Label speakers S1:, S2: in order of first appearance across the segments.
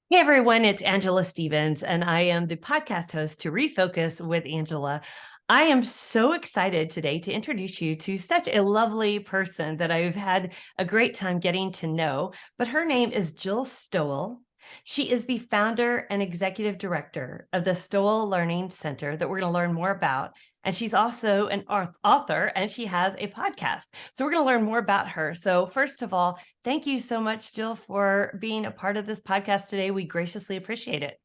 S1: Hey everyone, it's Angela Stevens, and I am the podcast host to Refocus with Angela. I am so excited today to introduce you to such a lovely person that I've had a great time getting to know, but her name is Jill Stowell. She is the founder and executive director of the Stowell Learning Center that we're going to learn more about. And she's also an author, and she has a podcast. So we're going to learn more about her. So first of all, thank you so much, Jill, for being a part of this podcast today. We graciously appreciate it.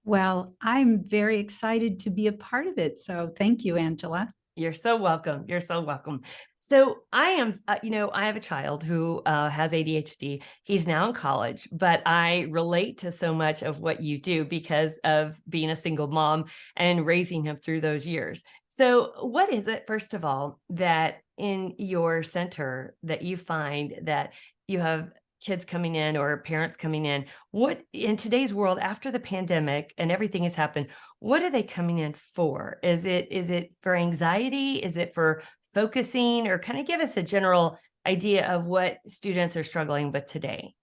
S2: Well, I'm very excited to be a part of it. So thank you, Angela.
S1: You're so welcome. You're so welcome. So I am, I have a child who has ADHD. He's now in college, but I relate to so much of what you do because of being a single mom and raising him through those years. So what is it, first of all, that in your center that you find that you have kids coming in or parents coming in? What in today's world, after the pandemic and everything has happened, what are they coming in for? Is it for anxiety? Is it for focusing? Or kind of give us a general idea of what students are struggling with today?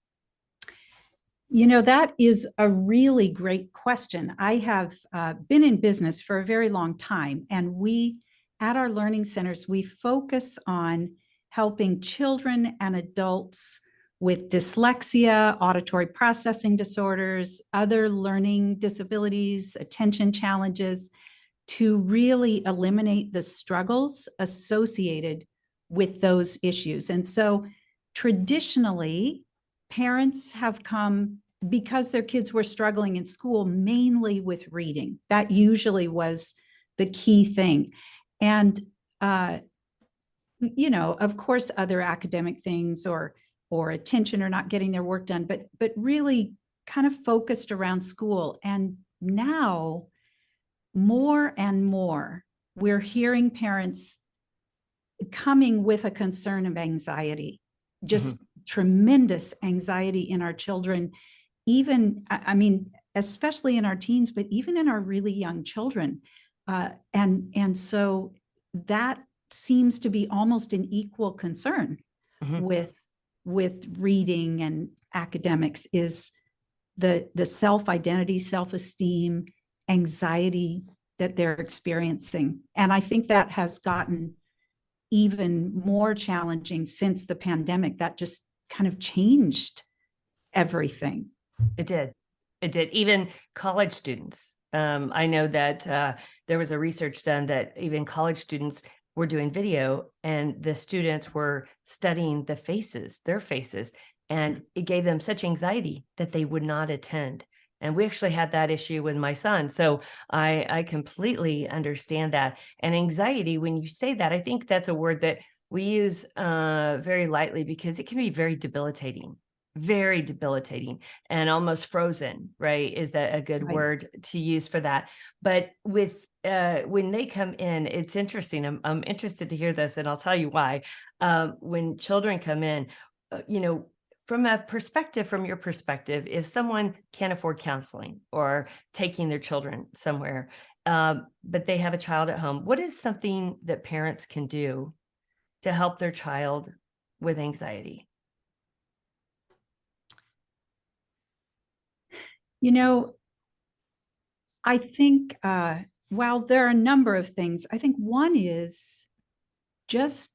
S2: That is a really great question. I have been in business for a very long time, and at our learning centers, we focus on helping children and adults with dyslexia, auditory processing disorders, other learning disabilities, attention challenges, to really eliminate the struggles associated with those issues. And so traditionally, parents have come because their kids were struggling in school, mainly with reading. That usually was the key thing. And, of course, other academic things or attention or not getting their work done, but really kind of focused around school. And now, more and more, we're hearing parents coming with a concern of anxiety, just tremendous anxiety in our children, even, especially in our teens, but even in our really young children. And so that seems to be almost an equal concern with reading and academics, is the self-identity, self-esteem, anxiety that they're experiencing. And I think that has gotten even more challenging since the pandemic. That just kind of changed everything.
S1: It did. It did. Even college students. I know that there was a research done that even college students were doing video, and the students were studying their faces, and it gave them such anxiety that they would not attend. And we actually had that issue with my son. So I completely understand that. And anxiety, when you say that, I think that's a word that we use very lightly because it can be very debilitating and almost frozen, right? Is that a good word to use for that? But with when they come in, it's interesting. I'm interested to hear this, and I'll tell you why. When children come in, from your perspective, if someone can't afford counseling or taking their children somewhere, but they have a child at home, what is something that parents can do to help their child with anxiety?
S2: I think, well, there are a number of things. I think one is just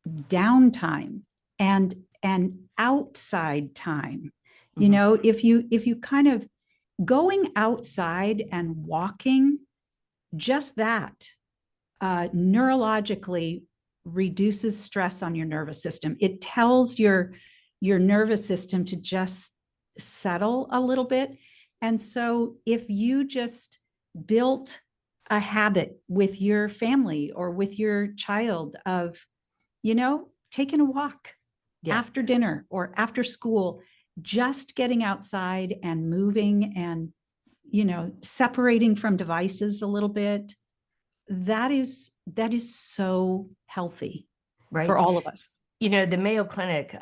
S2: downtime and outside time. If you kind of going outside and walking, just that neurologically reduces stress on your nervous system. It tells your nervous system to just settle a little bit. And so if you just built a habit with your family or with your child of, taking a walk after dinner or after school, just getting outside and moving and, separating from devices a little bit, that is so healthy for all of us.
S1: The Mayo Clinic,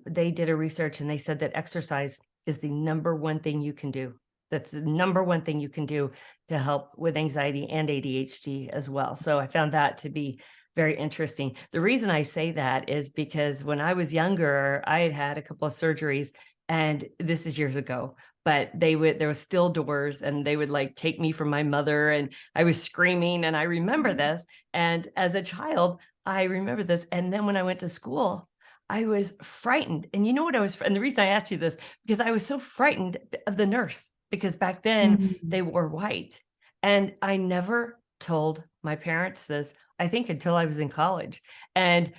S1: they did a research and they said that exercise is the number one thing you can do. That's the number one thing you can do to help with anxiety and ADHD as well. So I found that to be very interesting. The reason I say that is because when I was younger, I had had a couple of surgeries And this is years ago, but there was still doors, and they would like take me from my mother, and I was screaming, and I remember this. And as a child, I remember this. And then when I went to school, I was frightened. And you know what and the reason I asked you this, because I was so frightened of the nurse, because back then
S2: Mm.
S1: they wore white. And I never told my parents this, I think, until I was in college. And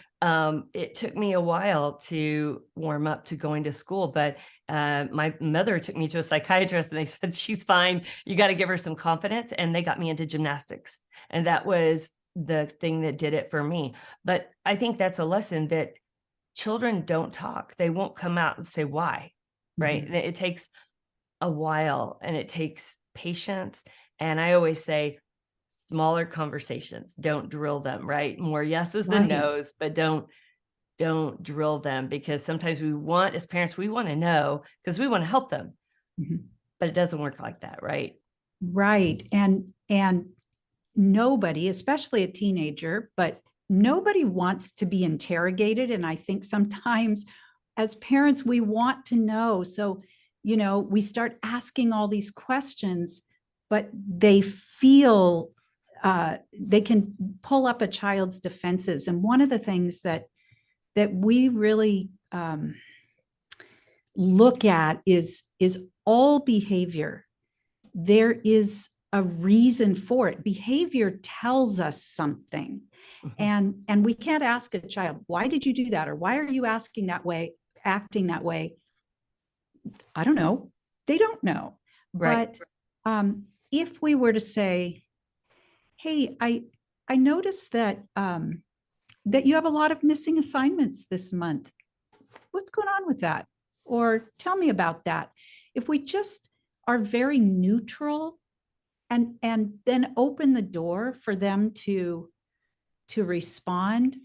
S1: it took me a while to warm up to going to school, but my mother took me to a psychiatrist, and they said, she's fine. You got to give her some confidence. And they got me into gymnastics. And that was the thing that did it for me. But I think that's a lesson that children don't talk. They won't come out and say why, right?
S2: Mhm.
S1: It takes a while, and it takes patience. And I always say, smaller conversations, don't drill them, right? More yeses than
S2: Right.
S1: nos, but don't drill them, because sometimes as parents, we want to know because we want to help them,
S2: Mhm.
S1: but it doesn't work like that, right?
S2: Right. And nobody, especially a teenager, but nobody wants to be interrogated. And I think sometimes as parents, we want to know. So, we start asking all these questions, but they feel they can pull up a child's defenses. And one of the things that we really look at is all behavior. There is a reason for it. Behavior tells us something.
S1: Mhm.
S2: And we can't ask a child, why did you do that? Or why are you asking that way, acting that way? I don't know. They don't know.
S1: Right.
S2: But if we were to say, hey, I noticed that that you have a lot of missing assignments this month. What's going on with that? Or tell me about that. If we just are very neutral and then open the door for them to respond,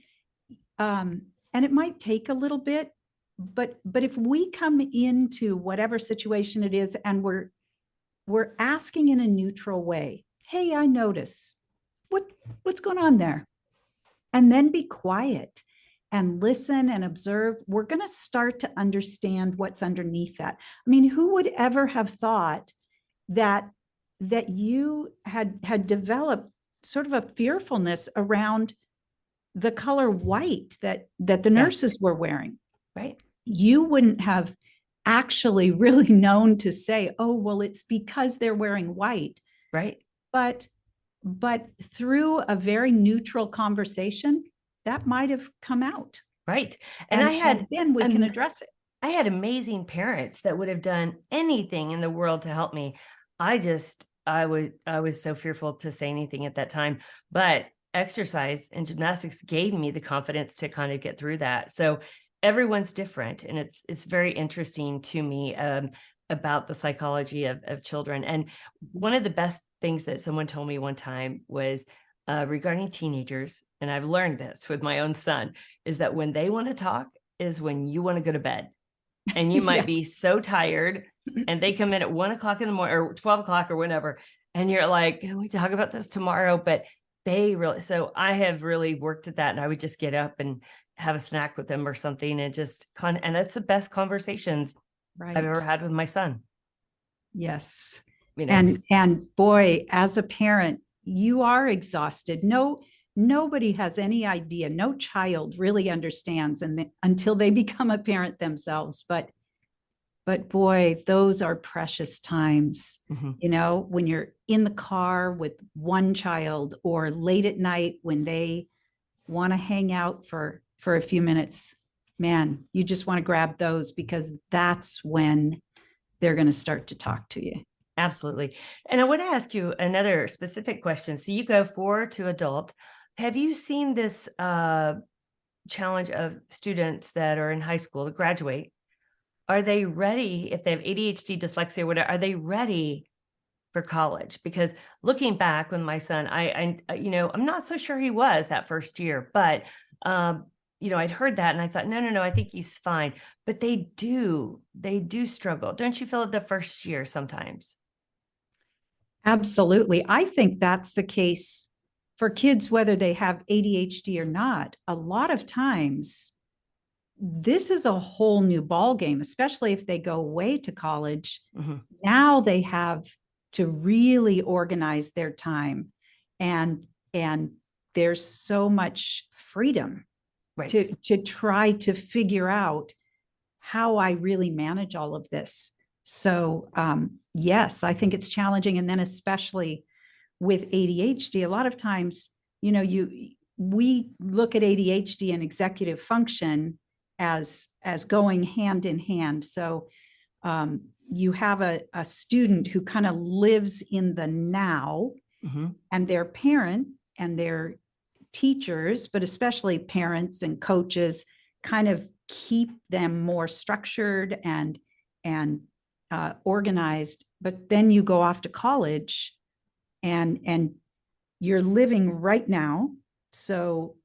S2: and it might take a little bit, but if we come into whatever situation it is and we're asking in a neutral way, hey, I notice what's going on there, and then be quiet and listen and observe, we're going to start to understand what's underneath that. I mean, who would ever have thought that you had developed sort of a fearfulness around the color white that the
S1: Yeah.
S2: nurses were wearing?
S1: Right.
S2: You wouldn't have actually really known to say, oh, well, it's because they're wearing white.
S1: Right.
S2: But through a very neutral conversation, that might have come out.
S1: Right. And
S2: And then we can
S1: um,
S2: address it.
S1: I had amazing parents that would have done anything in the world to help me. I was so fearful to say anything at that time, but exercise and gymnastics gave me the confidence to kind of get through that. So everyone's different, and it's very interesting to me about the psychology of children. And one of the best things that someone told me one time was regarding teenagers, and I've learned this with my own son, is that when they want to talk is when you want to go to bed. And you might be
S2: Yes.
S1: so tired, and they come in at 1 o'clock in the morning or 12 o'clock or whenever. And you're like, can we talk about this tomorrow? But so I have really worked at that, and I would just get up and have a snack with them or something, and just and that's the best conversations I've ever
S2: Right.
S1: had with my son,
S2: Yes.
S1: you know?
S2: And boy, as a parent, you are exhausted. Nobody has any idea. No child really understands until they become a parent themselves. But boy, those are precious times.
S1: Mhm.
S2: When you're in the car with one child, or late at night when they want to hang out for a few minutes, man, you just want to grab those, because that's when they're going to start to talk to you.
S1: Absolutely. And I want to ask you another specific question. So you go 4 to adult. Have you seen this challenge of students that are in high school to graduate? Are they ready, if they have ADHD, dyslexia, whatever, are they ready for college? Because looking back when my son, I'm not so sure he was that first year, but I'd heard that and I thought, no, I think he's fine. But they do struggle. Don't you feel it the first year sometimes?
S2: Absolutely. I think that's the case for kids, whether they have ADHD or not. A lot of times this is a whole new ball game, especially if they go away to college.
S1: Mhm.
S2: Now they have to really organize their time, and there's so much freedom
S1: Right.
S2: to try to figure out how I really manage all of this. So yes, I think it's challenging. And then especially with ADHD, a lot of times, we look at ADHD and executive function as going hand in hand. So you have a student who kind of lives in the now,
S1: Mhm.
S2: and their parent and their teachers, but especially parents and coaches, kind of keep them more structured and organized. But then you go off to college, and you're living right now. So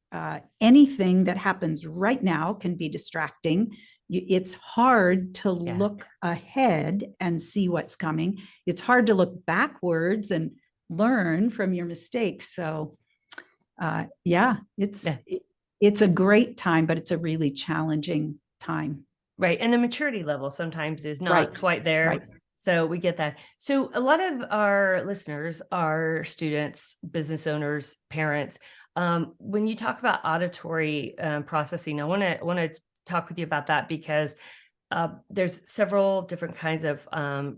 S2: anything that happens right now can be distracting. It's hard to
S1: Yeah.
S2: look ahead and see what's coming. It's hard to look backwards and learn from your mistakes. So yeah,
S1: Yeah.
S2: it's a great time, but it's a really challenging time.
S1: Right. And the maturity level sometimes is not
S2: Right.
S1: quite there.
S2: Right.
S1: So we get that. So a lot of our listeners are students, business owners, parents. When you talk about auditory processing, I want to talk with you about that, because there's several different kinds of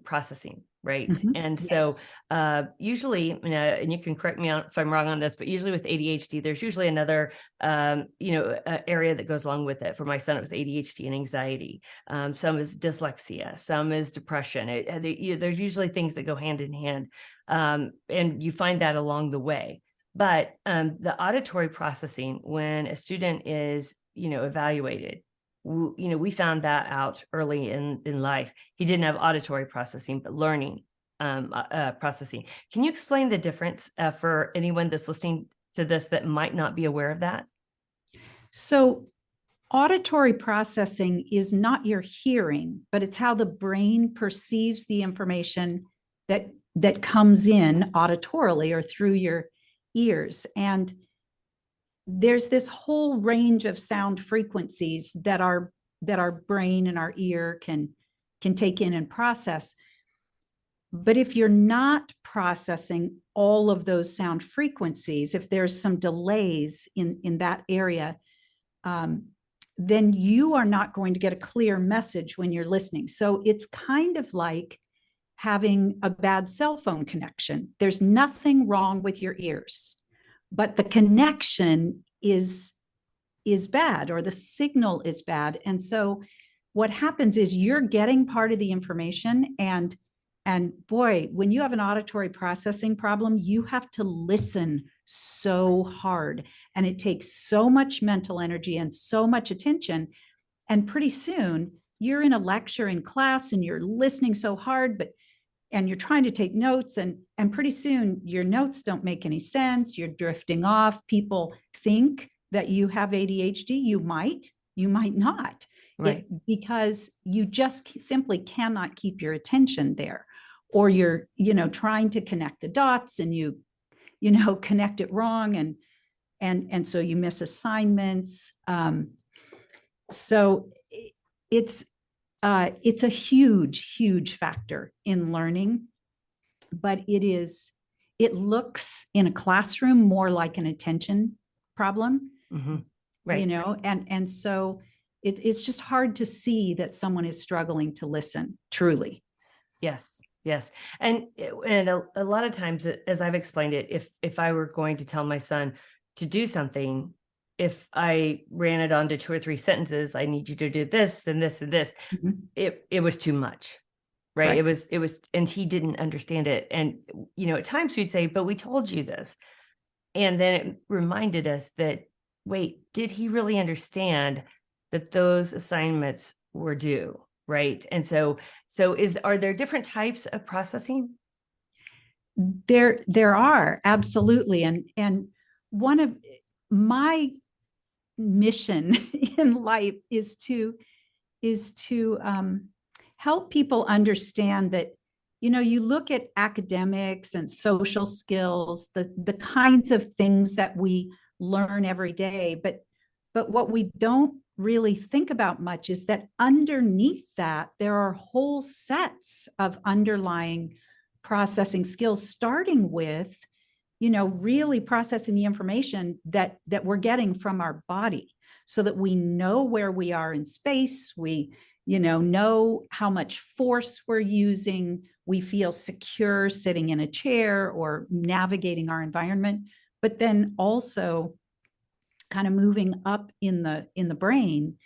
S1: processing, right?
S2: Mhm.
S1: And
S2: Yes.
S1: so usually, and you can correct me if I'm wrong on this, but usually with ADHD, there's usually another, area that goes along with it. For my son, it was ADHD and anxiety. Some is dyslexia, some is depression. There's usually things that go hand in hand, and you find that along the way. But the auditory processing, when a student is, evaluated, we found that out early in life. He didn't have auditory processing, but learning processing. Can you explain the difference for anyone that's listening to this that might not be aware of that?
S2: So auditory processing is not your hearing, but it's how the brain perceives the information that comes in auditorily or through your ears. And there's this whole range of sound frequencies that our brain and our ear can take in and process. But if you're not processing all of those sound frequencies, if there's some delays in that area, then you are not going to get a clear message when you're listening. So it's kind of like having a bad cell phone connection. There's nothing wrong with your ears, but the connection is bad, or the signal is bad. And so what happens is you're getting part of the information, and boy, when you have an auditory processing problem, you have to listen so hard, and it takes so much mental energy and so much attention. And pretty soon you're in a lecture in class and you're listening so hard, and you're trying to take notes, and pretty soon your notes don't make any sense. You're drifting off. People think that you have ADHD. You might not.
S1: Right.
S2: Because you just simply cannot keep your attention there, or you're trying to connect the dots, and you connect it wrong, and so you miss assignments. So it's a huge factor in learning, but it looks in a classroom more like an attention problem.
S1: Mm-hmm. Right.
S2: And so it's just hard to see that someone is struggling to listen truly.
S1: Yes. Yes. And a lot of times, as I've explained it, if I were going to tell my son to do something, if I ran it onto 2 or 3 sentences, I need you to do this and this and this,
S2: Mhm.
S1: it was too much. Right.
S2: Right.
S1: It was, and he didn't understand it. And, at times we'd say, but we told you this. And then it reminded us that, wait, did he really understand that those assignments were due? Right. And so are there different types of processing?
S2: There are, absolutely. And one of my mission in life is to help people understand that, you look at academics and social skills, the kinds of things that we learn every day, but what we don't really think about much is that underneath that, there are whole sets of underlying processing skills, starting with, really processing the information that we're getting from our body so that we know where we are in space. We, know how much force we're using. We feel secure sitting in a chair or navigating our environment, but then also kind of moving up in the brain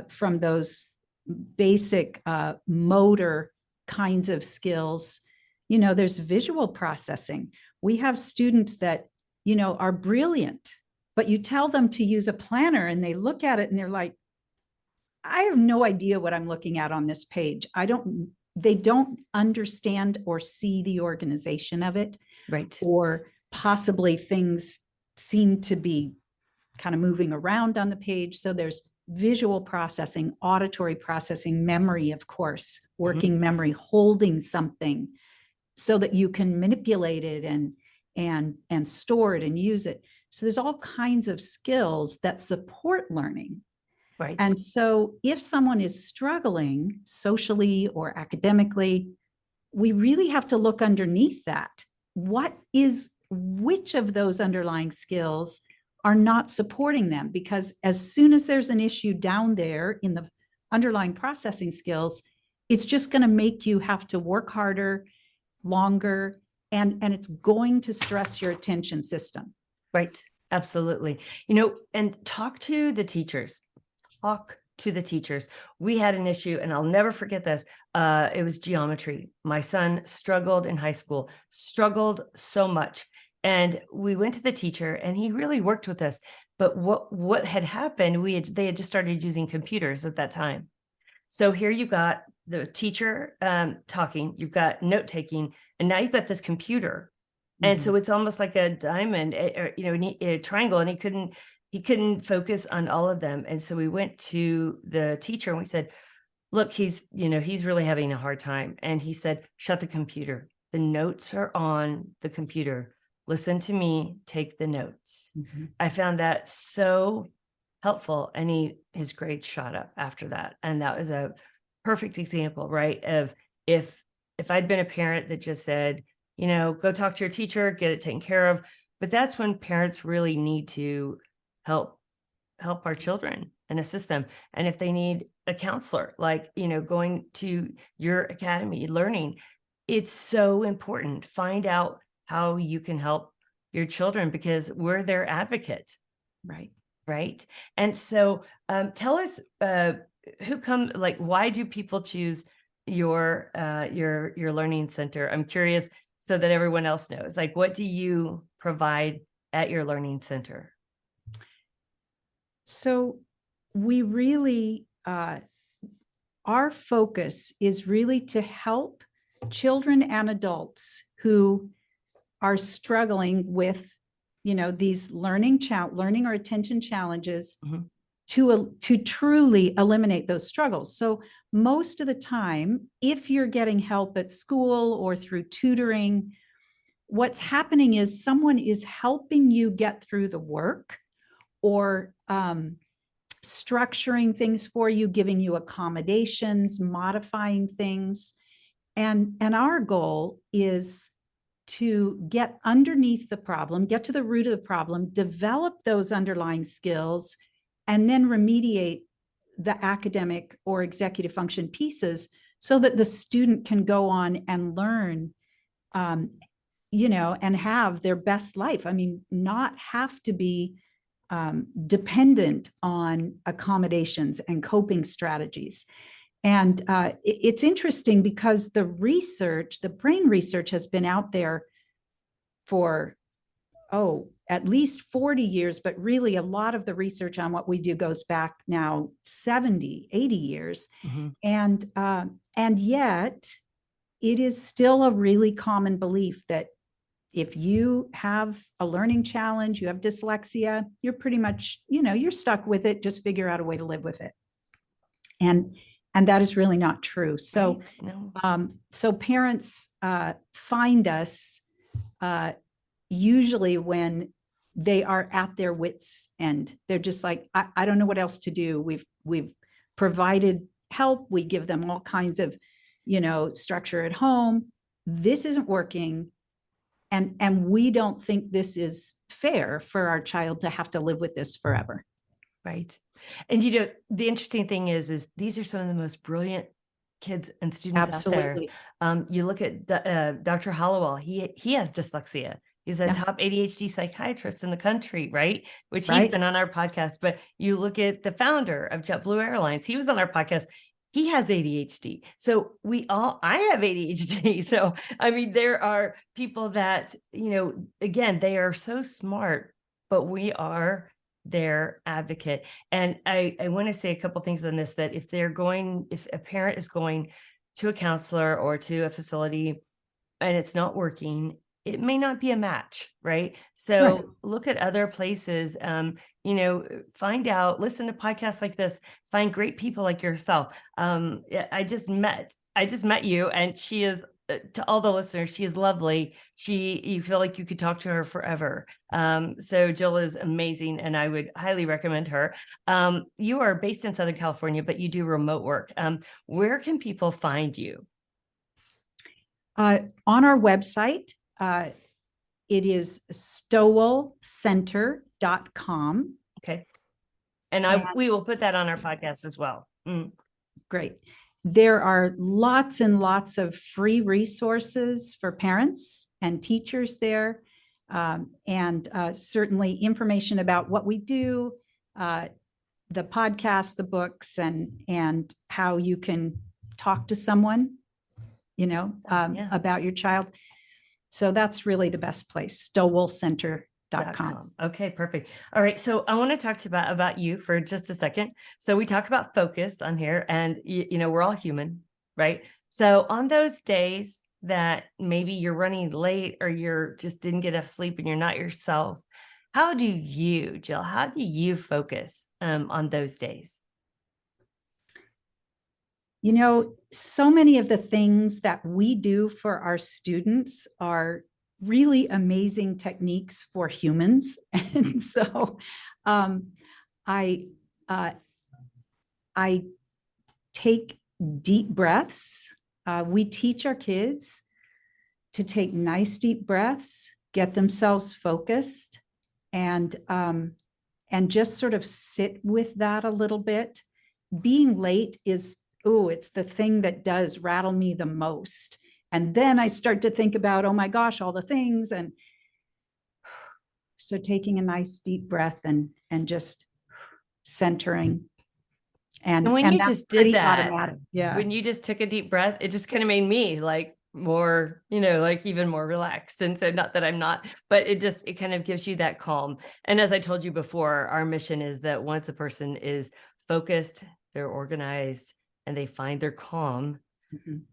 S2: from those basic motor kinds of skills. There's visual processing. We have students that, are brilliant, but you tell them to use a planner and they look at it and they're like, I have no idea what I'm looking at on this page. They don't understand or see the organization of it.
S1: Right.
S2: Or possibly things seem to be kind of moving around on the page. So there's visual processing, auditory processing, memory, of course, working memory, holding something so that you can manipulate it and store it and use it. So there's all kinds of skills that support learning.
S1: Right.
S2: And so if someone is struggling socially or academically, we really have to look underneath that. Which of those underlying skills are not supporting them? Because as soon as there's an issue down there in the underlying processing skills, it's just going to make you have to work harder, longer, and it's going to stress your attention system.
S1: Right. Absolutely. And talk to the teachers. We had an issue, and I'll never forget this. It was geometry. My son struggled in high school, struggled so much. And we went to the teacher and he really worked with us. But what had happened, they had just started using computers at that time. So here you got the teacher talking, you've got note taking, and now you've got this computer. And so it's almost like a diamond, a triangle, and he couldn't focus on all of them. And so we went to the teacher and we said, look, he's really having a hard time. And he said, shut the computer. The notes are on the computer. Listen to me, take the notes. I found that so helpful. And his grades shot up after that. And that was a perfect example, right? Of if I'd been a parent that just said, go talk to your teacher, get it taken care of. But that's when parents really need to help our children and assist them. And if they need a counselor, like, going to your academy, learning, it's so important. Find out how you can help your children because we're their advocate.
S2: Right.
S1: Right. And so tell us why do people choose your learning center? I'm curious so that everyone else knows, what do you provide at your learning center?
S2: So we really, our focus is really to help children and adults who are struggling with, these learning or attention challenges to truly eliminate those struggles. So most of the time, if you're getting help at school or through tutoring, what's happening is someone is helping you get through the work or structuring things for you, giving you accommodations, modifying things. And our goal is to get underneath the problem, get to the root of the problem, develop those underlying skills, and then remediate the academic or executive function pieces so that the student can go on and learn, and have their best life. I mean, not have to be dependent on accommodations and coping strategies. And it's interesting because the brain research has been out there for, at least 40 years, but really a lot of the research on what we do goes back now 70, 80 years. And yet it is still a really common belief that if you have a learning challenge, you have dyslexia, you're pretty much, you're stuck with it, just figure out a way to live with it. And that is really not true. So, so parents find us usually when they are at their wits' end. They're just like, I don't know what else to do. We've provided help. We give them all kinds of, structure at home. This isn't working. And we don't think this is fair for our child to have to live with this forever.
S1: Right. And the interesting thing is these are some of the most brilliant kids and students
S2: Absolutely.
S1: out there. You look at Dr. Hollowell, he has dyslexia. He's a top ADHD psychiatrist in the country, right? Which he's been on our podcast. But you look at the founder of JetBlue Airlines, he was on our podcast. He has ADHD. So I have ADHD. So, I mean, there are people that, again, they are so smart, but we are their advocate. And I want to say a couple things on this, that if a parent is going to a counselor or to a facility and it's not working, it may not be a match, right? So look at other places, find out, listen to podcasts like this, find great people like yourself. I just met you, and she is, to all the listeners, she is lovely. You feel like you could talk to her forever. So Jill is amazing, and I would highly recommend her. You are based in Southern California, but you do remote work. Where can people find you?
S2: On our website, it is stowellcenter.com.
S1: Okay. And we will put that on our podcast as well.
S2: Great. There are lots and lots of free resources for parents and teachers there. And certainly information about what we do, the podcast, the books, and how you can talk to someone, about your child. So that's really the best place, stowellcenter.com.
S1: Okay, perfect. All right. So I want to talk about you for just a second. So we talk about focus on here, and we're all human, right? So on those days that maybe you're running late or you're just didn't get enough sleep and you're not yourself, how do you, Jill, focus on those days?
S2: So many of the things that we do for our students are really amazing techniques for humans. And so I take deep breaths. We teach our kids to take nice deep breaths, get themselves focused, and just sort of sit with that a little bit. Being late is, it's the thing that does rattle me the most. And then I start to think about, oh my gosh, all the things. And so taking a nice deep breath and just centering. And
S1: when you just did that,
S2: automatic.
S1: When you just took a deep breath, it just kind of made me like more, like even more relaxed. And so not that I'm not, but it kind of gives you that calm. And as I told you before, our mission is that once a person is focused, they're organized, and they find their calm,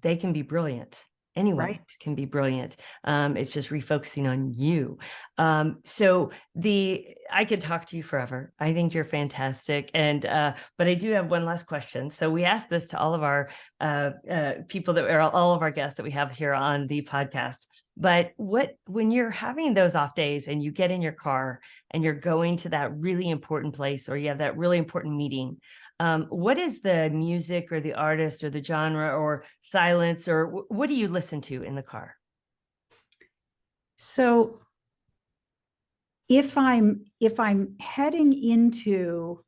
S1: they can be brilliant. Anyone can be brilliant. It's just refocusing on you. So I could talk to you forever. I think you're fantastic. And, but I do have one last question. So we ask this to all of our people that are all of our guests that we have here on the podcast. But when you're having those off days and you get in your car and you're going to that really important place, or you have that really important meeting, what is the music or the artist or the genre or silence, or what do you listen to in the car?
S2: So if I'm heading into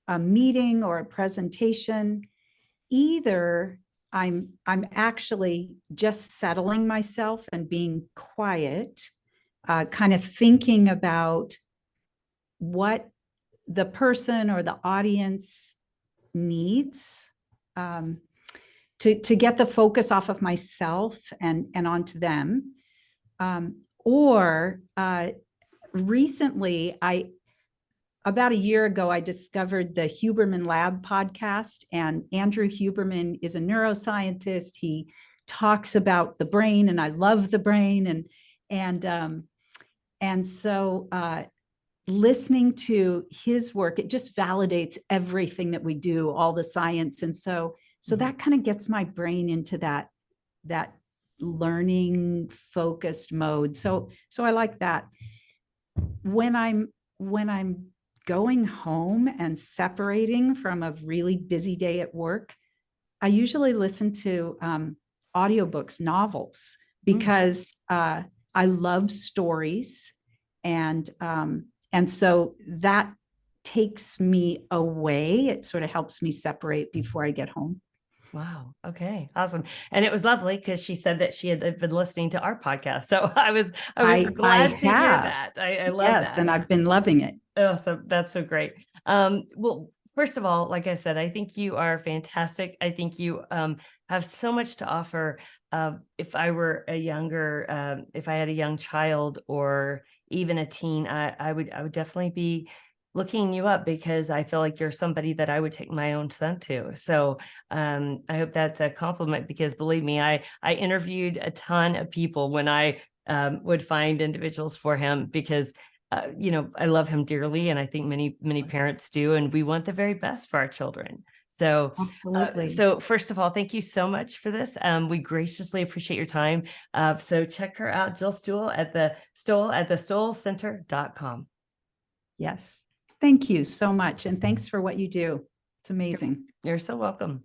S2: a meeting or a presentation, either I'm actually just settling myself and being quiet, kind of thinking about what the person or the audience needs, to get the focus off of myself and onto them. Or recently, about a year ago, I discovered the Huberman Lab podcast, and Andrew Huberman is a neuroscientist. He talks about the brain, and I love the brain, and so listening to his work, it just validates everything that we do, all the science. And so that kind of gets my brain into that learning focused mode. So I like that. when I'm going home and separating from a really busy day at work, I usually listen to audiobooks, novels, because I love stories, and so that takes me away. It sort of helps me separate before I get home.
S1: Wow. Okay. Awesome. And it was lovely because she said that she had been listening to our podcast. So I was
S2: I
S1: glad to hear
S2: have,
S1: that. I love
S2: yes,
S1: that.
S2: and I've been loving it.
S1: Oh, so that's so great. Well, first of all, like I said, I think you are fantastic. I think you have so much to offer. If I were if I had a young child or even a teen, I would definitely be looking you up, because I feel like you're somebody that I would take my own son to. So I hope that's a compliment, because believe me, I interviewed a ton of people when I would find individuals for him, because I love him dearly, and I think many parents do, and we want the very best for our children. So,
S2: Absolutely.
S1: so first of all, thank you so much for this. We graciously appreciate your time. So check her out, Jill Stowell at the StowellCenter.com.
S2: Yes. Thank you so much. And thanks for what you do. It's amazing.
S1: You're so welcome.